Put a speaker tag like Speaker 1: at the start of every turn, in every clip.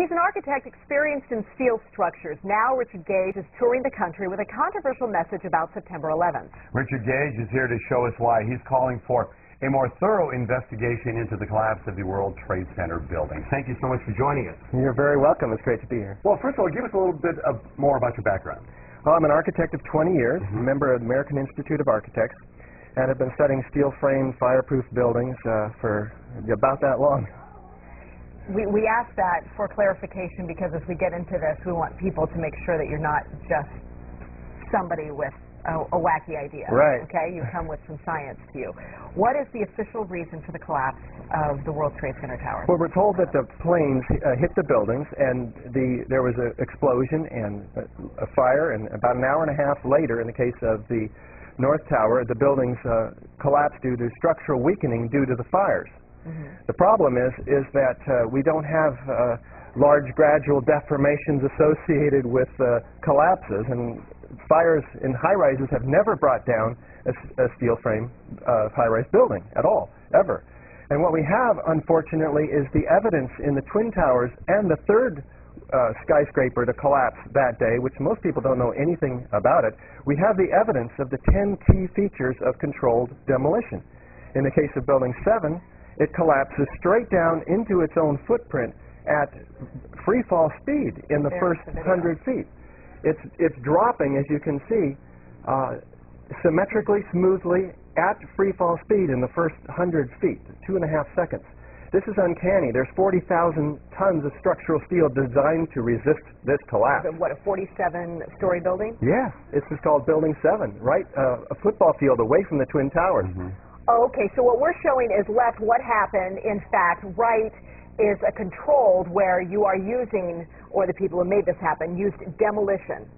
Speaker 1: He's an architect experienced in steel structures. Now Richard Gage is touring the country with a controversial message about September 11th.
Speaker 2: Richard Gage is here to show us why he's calling for a more thorough investigation into the collapse of the World Trade Center building. Thank you so much for joining us.
Speaker 3: You're very welcome. It's great to be here.
Speaker 2: Well, first of all, give us a little bit more about your background.
Speaker 3: Well, I'm an architect of 20 years, a member of the American Institute of Architects, and have been studying steel-framed, fireproof buildings for about that long.
Speaker 1: We ask that for clarification because as we get into this, we want people to make sure that you're not just somebody with a wacky idea.
Speaker 3: Right.
Speaker 1: Okay? You come with some science to you. What is the official reason for the collapse of the World Trade Center tower?
Speaker 3: Well, we're told that the planes hit the buildings and there was an explosion and a fire, and about an hour and a half later, in the case of the North Tower, the buildings collapsed due to structural weakening due to the fires. The problem is that we don't have large gradual deformations associated with collapses, and fires in high-rises have never brought down a steel frame high-rise building at all, ever. And what we have, unfortunately, is the evidence in the Twin Towers and the third skyscraper to collapse that day, which most people don't know anything about it. We have the evidence of the 10 key features of controlled demolition. In the case of Building 7, it collapses straight down into its own footprint at free fall speed in the first 100 feet. It's dropping, as you can see, symmetrically, smoothly, at free fall speed in the first 100 feet, 2.5 seconds. This is uncanny. There's 40,000 tons of structural steel designed to resist this collapse.
Speaker 1: What, a 47-story building?
Speaker 3: Yeah, this is called Building 7, right? A football field away from the Twin Towers.
Speaker 1: Oh, okay, so what we're showing is left what happened. In fact, right is a controlled where you are using, or the people who made this happen, used demolition.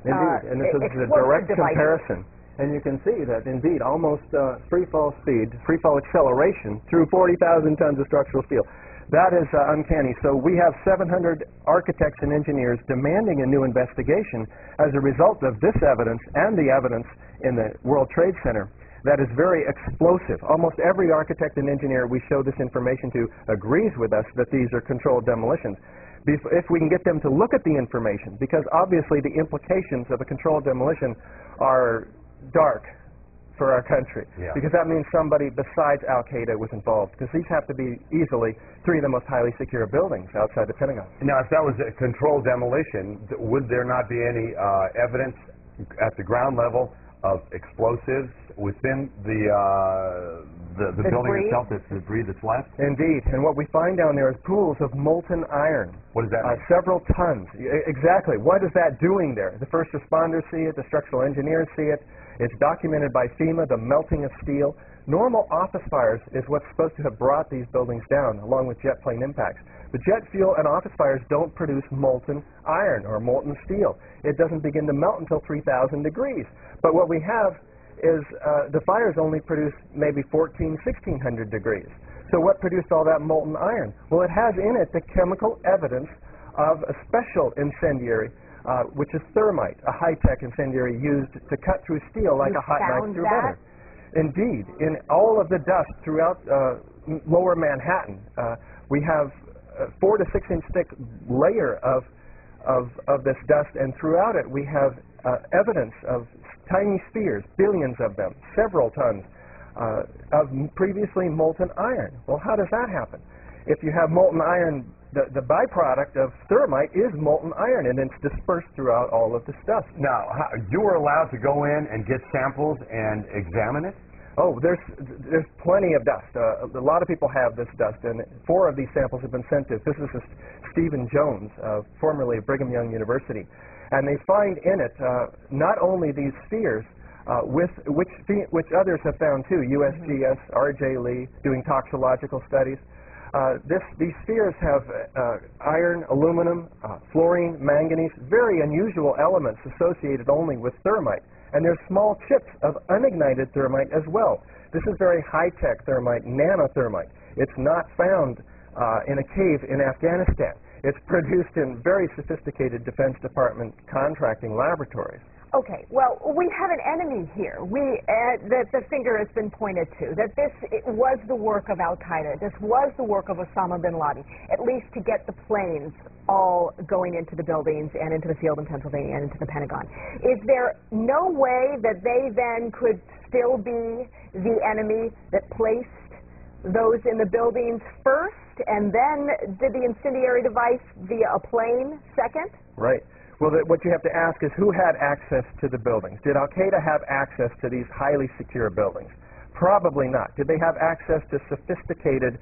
Speaker 3: Indeed, and this is a direct comparison. And you can see that, indeed, almost free fall speed, free fall acceleration through 40,000 tons of structural steel. That is uncanny. So we have 700 architects and engineers demanding a new investigation as a result of this evidence and the evidence in the World Trade Center. That is very explosive. Almost every architect and engineer we show this information to agrees with us that these are controlled demolitions. If we can get them to look at the information, because obviously the implications of a controlled demolition are dark for our country, because that means somebody besides Al-Qaeda was involved, because these have to be easily 3 of the most highly secure buildings outside the Pentagon.
Speaker 2: Now, if that was a controlled demolition, would there not be any evidence at the ground level of explosives within the building itself, the debris that's left?
Speaker 3: Indeed, and what we find down there is pools of molten iron.
Speaker 2: What does that mean?
Speaker 3: Several tons. Exactly. What is that doing there? The first responders see it, the structural engineers see it. It's documented by FEMA, the melting of steel. Normal office fires is what's supposed to have brought these buildings down, along with jet plane impacts. But jet fuel and office fires don't produce molten iron or molten steel. It doesn't begin to melt until 3,000 degrees. But what we have is the fires only produce maybe 1,600 degrees. So what produced all that molten iron? Well, it has in it the chemical evidence of a special incendiary, which is thermite, a high-tech incendiary used to cut through steel like a hot knife through butter. Indeed, in all of the dust throughout lower Manhattan, we have 4 to 6 inch thick layer of this dust, and throughout it we have evidence of tiny spheres, billions of them, several tons of previously molten iron. Well, how does that happen? If you have molten iron, the byproduct of thermite is molten iron, and it's dispersed throughout all of this dust.
Speaker 2: Now, you were allowed to go in and get samples and examine it?
Speaker 3: Oh, there's plenty of dust. A lot of people have this dust, and 4 of these samples have been sent to physicist Stephen Jones, formerly of Brigham Young University. And they find in it not only these spheres, which others have found too, USGS, R.J. Lee, doing toxicological studies. These spheres have iron, aluminum, fluorine, manganese, very unusual elements associated only with thermite. And there's small chips of unignited thermite as well. This is very high-tech thermite, nanothermite. It's not found in a cave in Afghanistan. It's produced in very sophisticated Defense Department contracting laboratories.
Speaker 1: Okay, well, we have an enemy here. That the finger has been pointed to, that it was the work of Al-Qaeda, this was the work of Osama bin Laden, at least to get the planes all going into the buildings and into the field in Pennsylvania and into the Pentagon. Is there no way that they then could still be the enemy that placed those in the buildings first and then did the incendiary device via a plane second?
Speaker 3: Right. Well, what you have to ask is who had access to the buildings? Did Al-Qaeda have access to these highly secure buildings? Probably not. Did they have access to sophisticated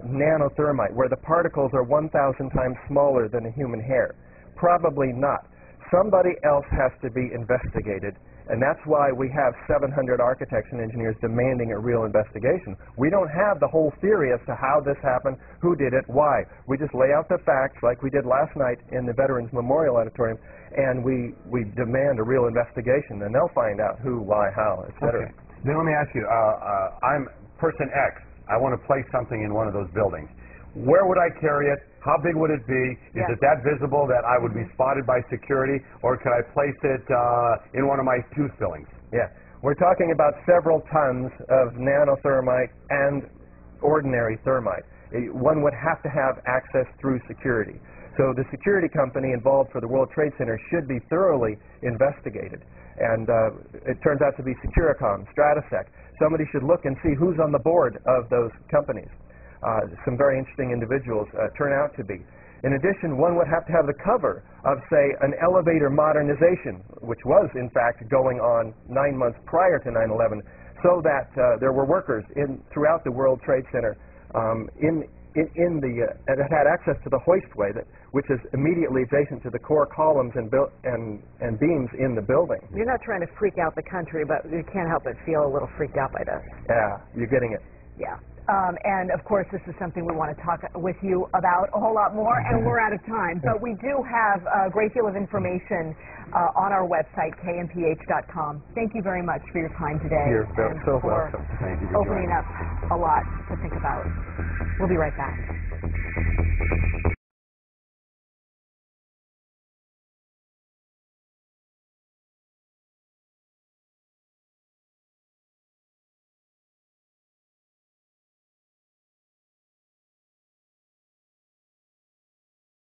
Speaker 3: nanothermite, where the particles are 1,000 times smaller than a human hair? Probably not. Somebody else has to be investigated, and that's why we have 700 architects and engineers demanding a real investigation. We don't have the whole theory as to how this happened, who did it, why. We just lay out the facts like we did last night in the Veterans Memorial Auditorium, and we demand a real investigation, and they'll find out who, why, how, etc.
Speaker 2: Okay. Then let me ask you, I'm person X. I want to place something in one of those buildings. Where would I carry it? How big would it be? Is it that visible that I would be spotted by security, or could I place it in one of my tooth fillings?
Speaker 3: Yeah. We're talking about several tons of nanothermite and ordinary thermite. One would have to have access through security. So the security company involved for the World Trade Center should be thoroughly investigated. And it turns out to be Securicom, Stratosec. Somebody should look and see who's on the board of those companies. Some very interesting individuals turn out to be. In addition, one would have to have the cover of, say, an elevator modernization, which was, in fact, going on 9 months prior to 9/11, so that there were workers throughout the World Trade Center that had access to the hoistway, which is immediately adjacent to the core columns and beams in the building.
Speaker 1: You're not trying to freak out the country, but you can't help but feel a little freaked out by this.
Speaker 3: Yeah, you're getting it.
Speaker 1: Yeah. And, of course, this is something we want to talk with you about a whole lot more, and we're out of time. But we do have a great deal of information on our website, kmph.com. Thank you very much for your time today.
Speaker 3: You're so welcome.
Speaker 1: Thank you for opening up a lot to think about. We'll be right back.